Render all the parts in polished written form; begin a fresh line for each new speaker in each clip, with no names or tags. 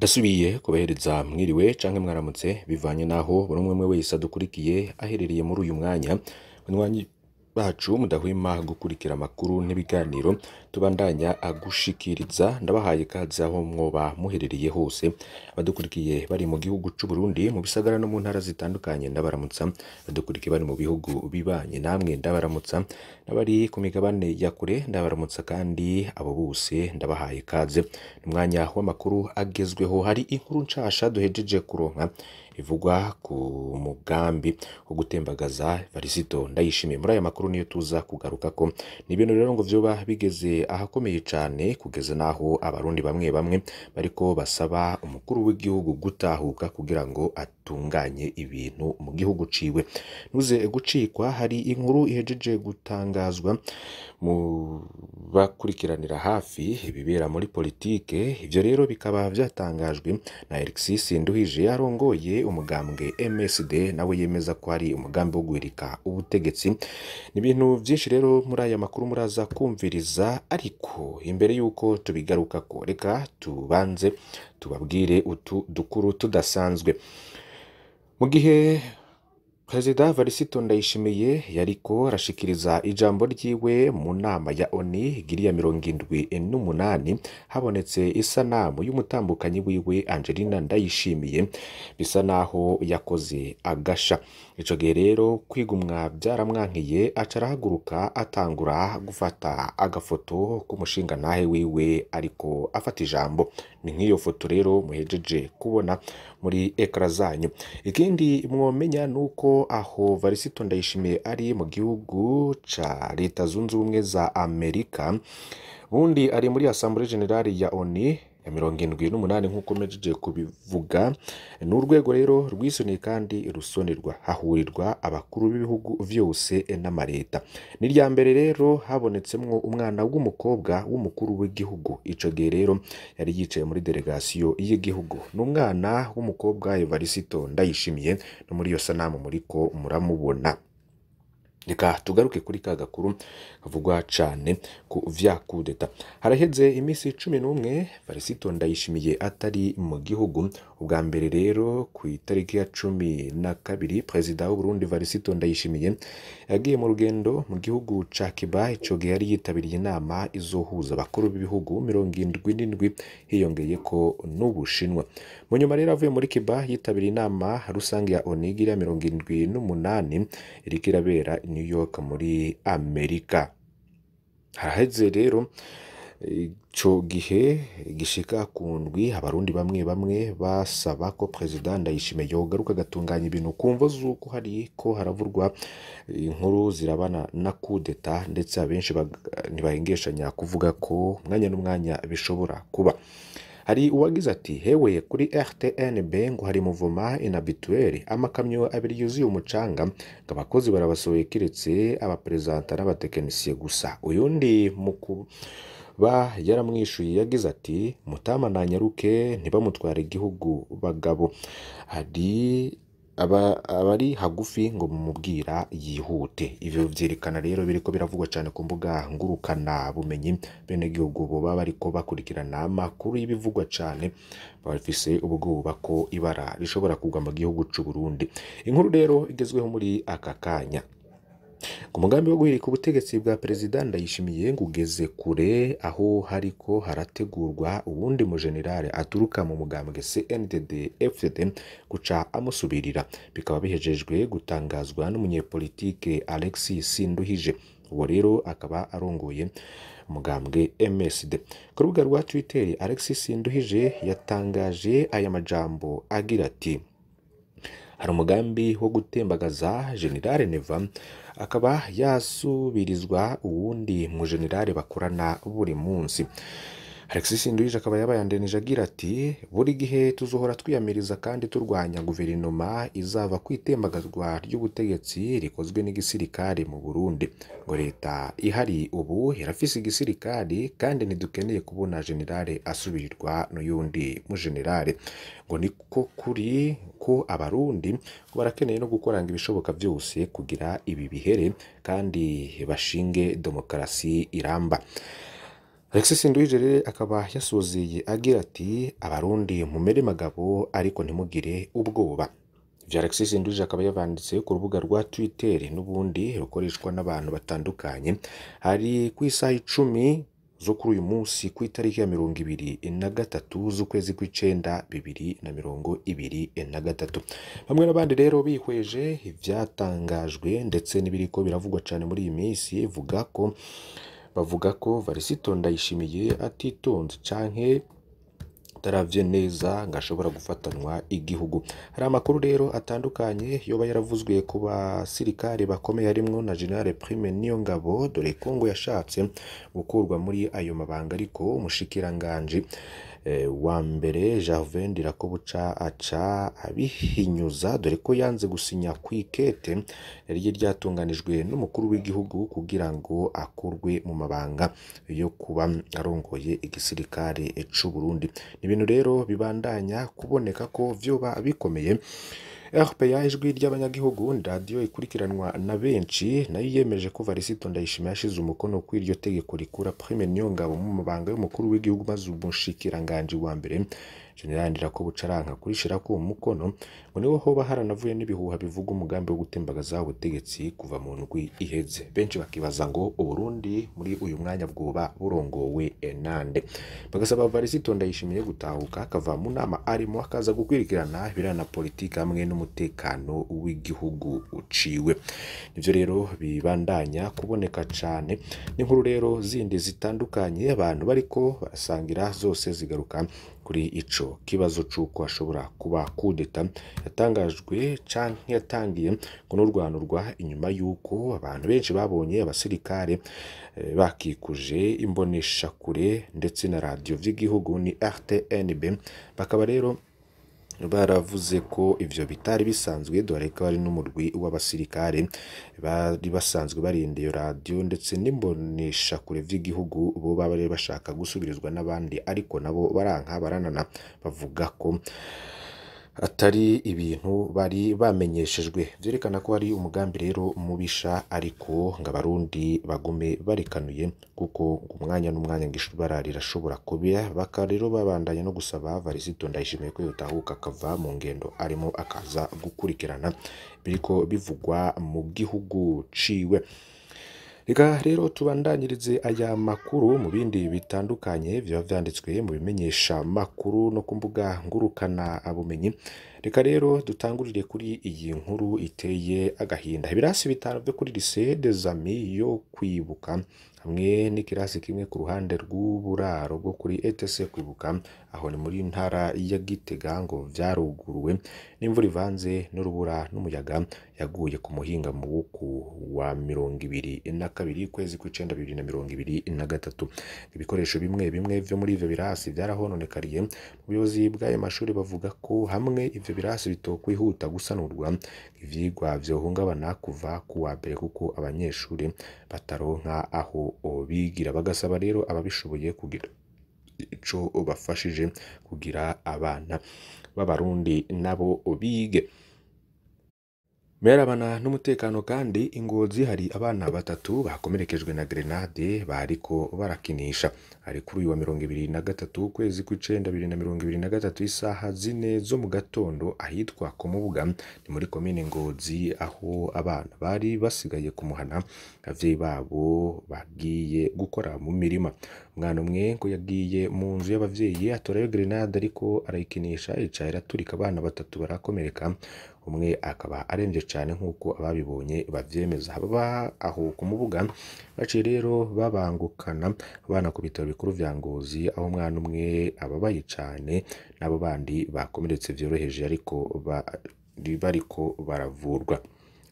Ndasubiye kubahereza mwiriwe canke mwaramutse bivanye naho buri umwe wese adukurikiye aherereye muri uyu mwanya. Banywanyi bacu mudahwema gukurikira amakuru n'ibiganiro tubandanya gushikiriza, ndabahaye ikaze aho mwoba muherereye hose. Abadukurikiye bari mu gihugu c'u Burundi mu bisagara no mu ntara zitandukanye ndabaramutsa, abadukurikiye bari mu bihugu bibanye namwe ndabaramutsa, n'abari ku migabane ya kure ndabaramutsa, kandi abo bose ndabahaye ikaze. Umwanya w'amakuru agezweho, hari inkuru nshasha duhejeje kuronka ivugwa ku mugambi wo gutembagaza Varisito Ndayishimiye. Muri aya makuru niyo tuza kugaruka ko ni ibintu rero ngo vyoba bigeze ahakomeye cane, kugeza naho abarundi bamwe bamwe bariko basaba umukuru w'igihugu gutahuka kugira ngo atunganye ibintu mu gihugu ciwe. Nuze gucikwa, hari inkuru ihejeje gutangazwa mu bakurikiranira hafi ibibera muri politike. Ivyo rero bikaba vyatangajwe na Alexis Nduhije arongoye umugambwe MSD, nawe yemeza ko ari umugambi wo guhirika ubutegetsi. Ni ibintu vyinshi rero muri aya makuru muraza kumviriza, ariko imbere yuko tubigarukako reka tubanze tubabwire utu dukuru tudasanzwe. Mu gihe Perezida Varisito Ndayishimiye yariko arashikiriza ijambo ryiwe mu nama ya ONU igiriya 78, habonetse isanamu y'umutambukanyi wiwe Angelina Ndayishimiye, bisa naho yakoze agasha. Ico gihe rero kwigumwa vyaramwankiye, aca arahaguruka atangura gufata agafoto k'umushinga ntahe wiwe ariko afata ijambo. Ni nk'iyo foto rero muhejeje kubona muri ekara zanyu. Ikindi mwomenya nuko aho Varisito Ndayishimiye ari mu gihugu ca Leta Zunze Ubumwe za Amerika, bundi ari muri Assemblée Générale ya ONU ya 78 nk'uko mejeje kubivuga. Ni urwego rero rwisoniye kandi rusonerwa, hahurirwa abakuru b'ibihugu vyose n'amareta. Ni rya mbere rero habonetsemwo umwana w'umukobwa w'umukuru w'igihugu. Ico gihe rero yari yicaye muri delegation y'igihugu. N'umwana w'umukobwa Varisito Ndayishimiye, no muri iyo sanamu muriko muramubona. Reka tugaruke kuri ka gakuru kavugwa cane ku vya kudeta. Haraheze imisi 11 Varisito Ndayishimiye atari mu gihugu. Ubwa mbere rero ku itariki ya 12 Perezida w'u Burundi Varisito Ndayishimiye yagiye mu rugendo mu gihugu ca Cuba. Ico gihe yari yitabiriye inama izohuza abakuru b'ibihugu 77, hiyongeyeko n'Ubushinwa. Mu nyuma rero avuye muri Cuba yitabiriye inama rusange ya ONU igira 78 iriko irabera New York muri Amerika. Haraheze rero ico gihe gishika ku ndwi, abarundi bamwe bamwe basaba ko Perezida Ndayishimiye yogaruka agatunganya ibintu, kumva zuko hariko haravurwa inkuru zirabana na kudeta, ndetse abenshi ntibahengeshanya kuvuga ko mwanya n'umwanya bishobora kuba. Hari uwagize ati hewe kuri RTNB ngo hari muvuma inhabituel, amakamyo abiri yuzuye umucanga ngo abakozi barabasohoye kiretse abaprezanta n'abatekinisiye gusa. Uyundi mukuba yaramwishuye yagize ati mutama nanyaruke ntibamutwara igihugu bagabo, hari abari hagufi ngo mumubwira yihute. Ivyo vyerekana rero biriko biravugwa cyane ku mbuga ngurukana bumenyi. Bene gihugu boba bariko bakurikirana amakuru y'ibivugwa cyane, bafise ubwoba ko ibara rishobora kugwa mu gihugu c'u Burundi. Inkuru rero igezweho muri aka kanya, ku mugambi wo guhirika ubutegetsi bwa Perezida Ndayishimiye ngo ugeze kure, aho hariko harategurwa uwundi mu generale aturuka mu mugambwe CNDD-FDD guca amusubirira. Bikaba bihejejwe gutangazwa n'umunyepolitike Alexis Nduhije. Uwo rero akaba arongoye umugambwe MSD. Ku rubuga rwa Twitter, Alexis Nduhije yatangaje aya majambo agira ati hari umugambi wo gutembagaza General Neva, akaba yasubirizwa uwundi mu generale bakorana buri munsi. Alexis Nduhije akaba yabayandenije agira ati buri gihe tuzohora twiyamiriza kandi turwanya guverinoma izava kwitembagazwa ry'ubutegetsi rikozwe n'igisirikare mu Burundi. Ngo leta ihari ubu irafise igisirikare kandi ntidukeneye kubona generale asubirirwa n'uyundi mu generale. Ngo niko kuri ko abarundi barakeneye no gukoranga ibishoboka byose kugira ibi bihere kandi bashinge demokarasi iramba. Alexis Nduhije akaba yasozeye agira ati abarundi mumere magabo ariko ntimugire ubwoba. Ivyo Alexis Nduhije akaba yavanditse ku rubuga rwa Twitter n'ubundi rukoreshwa n'abantu batandukanye hari ku isaha 10 zo kuri uyu munsi ku itariki ya 23 z'ukwezi kw'icenda 2023. Bamwe n'abandi rero bihweje ivyatangajwe ndetse n'ibiriko biravugwa cane muri iyi minsi bavuga ko Varisito Ndayishimiye atitonze canke taravye neza ngashobora gufatanwa igihugu. Hari amakuru rero atandukanye yoba yaravuzwe ku basirikare bakomeye harimwo na General Prime Niyongabo dore ko ngo yashatse gukurwa muri ayo mabanga ariko umushikiranganje wa mbere Gervais Ndirakobuca aca abihinyuza dore ko yanze gusinya kwikete yari ryatunganijwe n'umukuru w'igihugu kugira ngo akurwe mu mabanga yo kuba arongoye igisirikare c'u Burundi. Ibintu rero bibandanya kuboneka ko vyoba bikomeye. RPA ijwi ry'abanyagihugu radio ikurikiranwa na benshi nayo yemeje ko Varisito Ndayishimiye yashize umukono ku iryo tegeko rikura Prime Niyongabo mu mabanga y'umukuru w'igihugu maze umushikiranganje wa mbere General Ndirakobuca aranka kurishira ko umukono ngo niho hoba haranavuye n'ibihuha bivuga umugambi wo gutembagaza ubutegetsi kuva mu ndwi iheze. Benshi bakibaza ngo Uburundi muri uyu mwanya bwoba burongowe nande, bagasaba Varisito Ndayishimiye gutahuka akava mu nama arimo akaza gukwirikirana ibirana politiki hamwe n'umutekano w'igihugu uciwe. Nivyo rero bibandanya kuboneka cane n'inkuru rero zindi zitandukanye abantu bariko barasangira zose zigaruka kuri ico kibazo c'uko ashobora kuba kudeta yatangajwe canke yatangiye kunurwanurwa inyuma y'uko abantu benshi babonye abasirikare bakikuje imbonesha kure ndetse na radio vy'igihugu ni RTNB bakaba rero baravuze ko ivyo bitari bisanzwe dore ko ari n'umurwi w'abasirikare bari basanzwe barinda iyo radio ndetse n'imbonesha kure vy'igihugu bo bari bashaka gusubirizwa n'abandi ariko nabo baranka baranana bavuga ko atari ibintu bari bamenyeshejwe. Vyerekana ko hari umugambi rero mubisha ariko ngo abarundi bagume barikanuye kuko umwanya n'umwanya ngishobora rirashobora kubira bakarero babandanya no gusaba Varisito Ndayishimiye ko yotahuka akava mu ngendo arimo akaza gukurikirana biriko bivugwa mu gihugu ciwe. Reka rero tubandanyirize aya makuru mu bindi bitandukanye vyo vyanditswe mu bimenyesha makuru no kumbuga ngurukana abumenyi. Reka rero dutangurire kuri iyi nkuru iteye agahinda. Ibirasi bitanu vyo kuri Lycée des Amis yo kwibuka hamwe n'ikirasi kimwe ku ruhande rw'uburaro bwo kuri ETC kwibuka aho ni muri ntara ya Gitega ngo vyaruguruwe n'imvura ivanze n'urubura n'umuyaga yaguye ku muhinga mu wuku wa 22 kwezi kw'icenda 2023. Ibikoresho bimwe bimwe vyo muri ivyo birasi vyarahononekariye. Ubuyobozi bw'ayo mashuri bavuga ko hamwe ivyo birasi bitokwihuta gusanurwa ivyigwa vyohungabana kuva ku wa mbere kuko abanyeshuri bataronka aho bigira. Bagasaba rero ababishoboye kugira ico bafashije kugira abana b'abarundi nabo bige. Merabana n'umutekano kandi Ingozi hari abana batatu bakomerekejwe na grenade bariko barakinisha. Ari kuri uyu wa 23 kwezi kw'icenda 2023 isaha 4 zo mu gatondo ahitwa ku Mubuga ni muri komine Ngozi aho abana bari basigaye kumuhana abavyeyi babo bagiye gukora mu mirima. Umwana umwe ngo yagiye mu nzu y'abavyeyi atorayo grenade ariko arayikinisha ica iraturika abana batatu barakomereka. Umwe akaba aremvye cyane nkuko ababibonye bavyemeza. Baba aho ku Mubuga baciye rero babangukana abana ku bitaro bikuru vya Ngozi aho umwana umwe ababaye cyane nabo bandi bakomeretse vyoroheje ariko bariko baravurwa.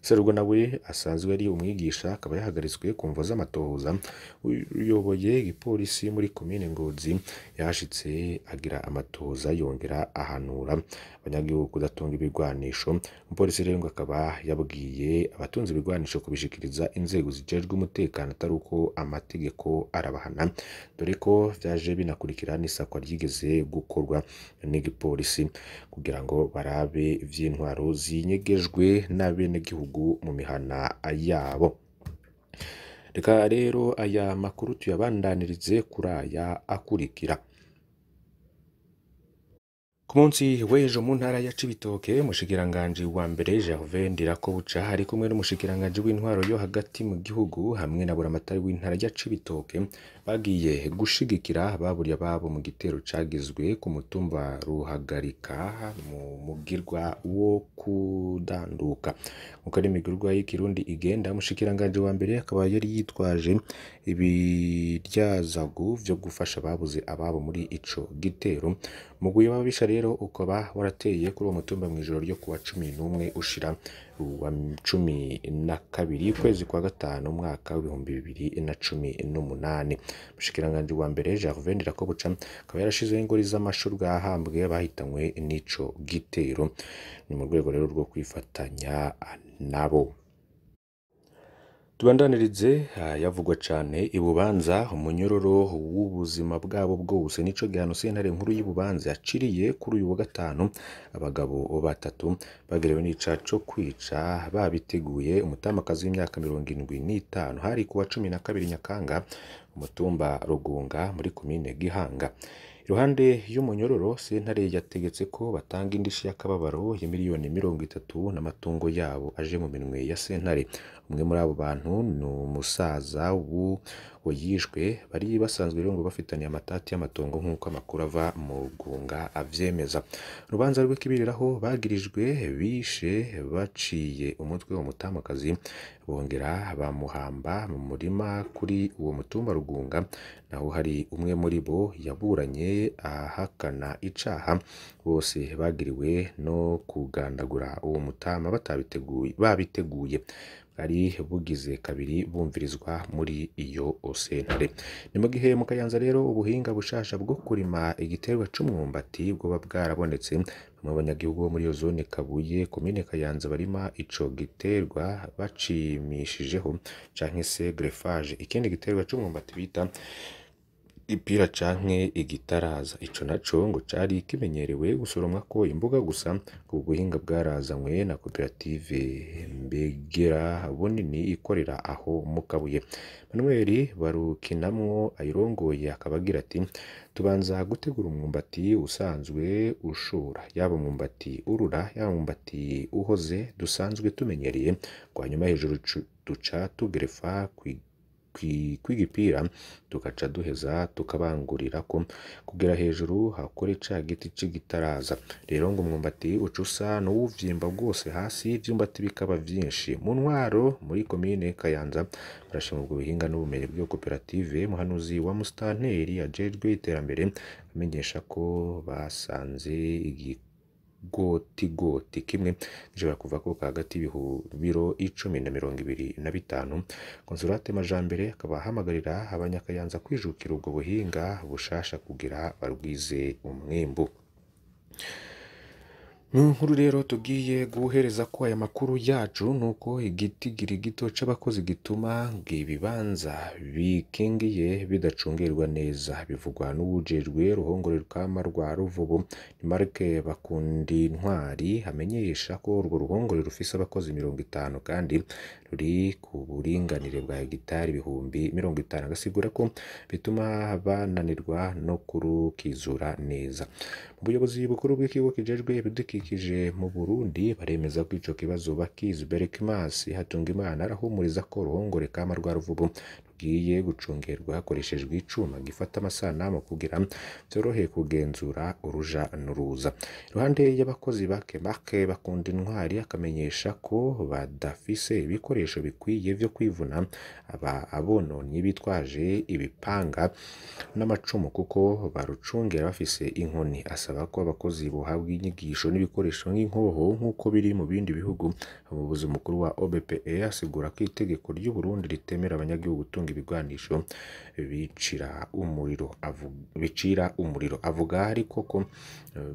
Serugwa nawe asanzwe ari umwigisha akaba yahagaritswe ku mvo z'amatohoza. Uyoboye igipolisi muri komine Ngozi yashitse agira amatohoza yongera ahanura abanyagihugu kudatunga ibigwanisho. Umupolisi rero akaba yabwiye abatunze ibigwanisho kubishikiriza inzego zijejwe umutekano atari uko amategeko arabahana dore ko vyaje binakurikira n'isakwa ryigeze gukorwa n'igipolisi kugira ngo barabe vy'intwaro zinyegejwe n'abenegihugu mu mihana yabo. Reka rero aya makuru tuyabandanirize kuri aya akurikira. Ku munsi w'ejo mu ntara ya Cibitoke, umushikiranganji wa mbere Gervais Ndirakobuca ari kumwe n'umushikiranganji w'intwaro yo hagati mu gihugu hamwe na buramatari w'intara ya Cibitoke bagiye gushigikira baburiye ababo mu gitero cagizwe ku mutumba Ruhagarika mu mugirwa wo kudanduka. Nkuko ari imigirwa y'ikirundi igenda, umushikiranganji wa mbere akaba yari yitwaje ibiryazagu vyo gufasha ababuze ababo muri ico gitero. Umugwi w'ababisha rero ukaba warateye kuri uwo mutumba mw'ijoro ryo kuwa 11 ushira wa 12 kwezi kwa gatanu umwaka w'ibihumbi 2018. Umushikiranganji wa mbere Gervais Ndirakobuca akaba yarashizeho ingori z'amashu bwahambwe bahitanywe n'ico gitero. Ni mu rwego rero rwo kwifatanya nabo. Tubandanirize yavugwa cane ibubanza umunyororo w'ubuzima bwabo bwose nico gihano sentare nkuru y'Ibubanza yaciriye kuri uyu wa gatanu abagabo batatu bagerewe n'icaha co kwica babiteguye. Umutamakazi w'imyaka 75 hari kuwa 12 Nyakanga umutumba Rugunga muri komine Gihanga. Iruhande y'umunyororo sentare yategetse ko batanga indishi y'akababaro ya miliyoni 30 n'amatungo yabo aje mu minwe ya sentare. Umwe muri abo bantu ni umusaza yishwe bari basanzwe rero ngo bafitaniye amatati y'amatongo nk'uko amakuru ava mu Rugunga avyemeza. Urubanza rw'ikibiriraho bagirijwe bishe baciye umutwe wa mutamakazi bongera bamuhamba mu murima kuri uwo mutumba Rugunga. Naho hari umwe muri bo yaburanye ahakana icaha. Bose bagiriwe no kugandagura uwo mutama babiteguye bari bugize kabiri bumvirizwa muri iyo sentare. Ni mu gihe mu Kayanza rero ubuhinga bushasha bwo kurima igiterwa c'umwumbati bwoba bwarabonetse. Bamwe abanyagihugu bo muri iyo zone Kabuye komine Kayanza barima ico giterwa bacimishijeho canke se greffage ikindi giterwa c'umwumbati bita ipira canke igitaraza. Ico naco ngo cari kimenyerewe gusoromwa ko imboga gusa. Ubu buhinga bwarazanywe na koperative Mbegera Bunini ikorera aho mu Kabuye. Manuel Barukinamwo ayirongoye akabagira ati tubanza gutegura umwumbati usanzwe ushora yaba umwumbati urura yaba umwumbati uhoze dusanzwe tumenyereye kwa nyuma hejuru duca tugrefa kwigipira tugaca duheza tukabangurira ko kugera hejuru hakore ca giti c'igitaraza. Rero ngo umwumbati ucusa n'uwuvyimba bwose hasi ivyumbati bikaba vyinshi. Mu ntwaro muri komine Kayanza barashima ubwo buhinga n'ubumenyi bw'iyo koperative. Muhanuzi wa Mustanteri ajejwe iterambere amenyesha ko basanze goti kimwe gishobora kuva ko hagati y'ibiro 10 na 25. Konsolate Majambere akaba ahamagarira abanyakayanza kwijukira ubwo buhinga bushasha kugira barwize umwimbu. Nkuru rero tugiye guhereza ko aya makuru yacu nuko igitigiri gito c'abakozi gituma ibibanza bikingiye bidacungerwa neza bivugwa n'ubujejwe ruhongore rukama rwa Ruvubu. Ni Marke Bakundi Ntwari hamenyesha ko urwo ruhongore rufise abakozi 50 kandi ruri ku buringanire bwa hegitari ibihumbi 50. Agasigura ko bituma bananirwa no kurukizura neza. Mu buyobozi bukuru bw'ikigo kijejwe ibidukikije mu Burundi baremeza ko ico kibazo bakizi. Berkimas Hatungimana arahumuriza ko ruhongore kama rwa Ruvubu rugiye gucungerwa hakoreshejwe icuma gifata amasanamu kugira vyorohe kugenzura uruja n'uruza. Iruhande y'abakozi bake Marke Bakundi Ntwari akamenyesha ko badafise ibikoresho bikwiye vyo kwivuna abononye bitwaje ibipanga n'amacumu kuko barucungera bafise inkoni. Asaba ko abakozi bohabwa inyigisho n'ibikoresho nk'inkoho nk'uko biri mu bindi bihugu. Umuyobozi mukuru wa OBPE asigura ko itegeko ry'u Burundi ritemera abanyagihugu gutunga ibigwanisho bicira umuriro. Avuga ariko ko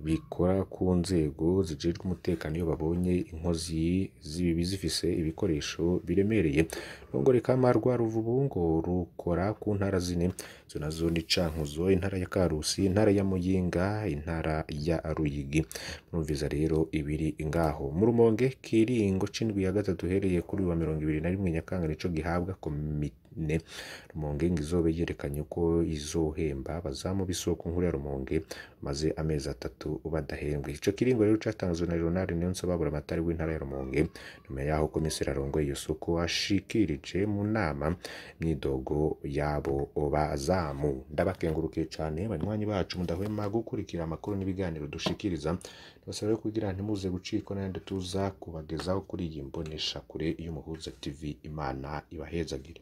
bikora ku nzego zijejwe umutekano iyo babonye inkozi z'ibibi zifise ibikoresho biremereye. Ruhongore kama rwa Ruvubu ngo rukora ku ntara zine zo nazo ni Cankuzo, intara ya Karusi, intara ya Muyinga, intara ya Ruyigi. Murumviza rero ibiri ngaho mu Rumonge kiringo c'indwi ya gatatu hereye kuri wa 21 Nyakanga nico gihabwa ine Rumonge ngo izobe yerekanye ko izohemba abazamu b'isoko nkuru ya Rumonge maze amezi 3 badahembwe. Ico kiringo rero catanzwe na Ronald Niyonsaba buramatari w'intara ya Rumonge nyuma yaho komiseri arongoye iyo soko ashikirije mu nama myidogo yabo bazamu. Ndabakengurukiye cane banywanyi bacu mudahwema gukurikira amakuru n'ibiganiro dushikiriza, basaba kugira ntimuze gucikwa n'andi tuza kubagezaho kuri iyi mbonesha kure y'Umuhuza TV. Imana ibahezagire.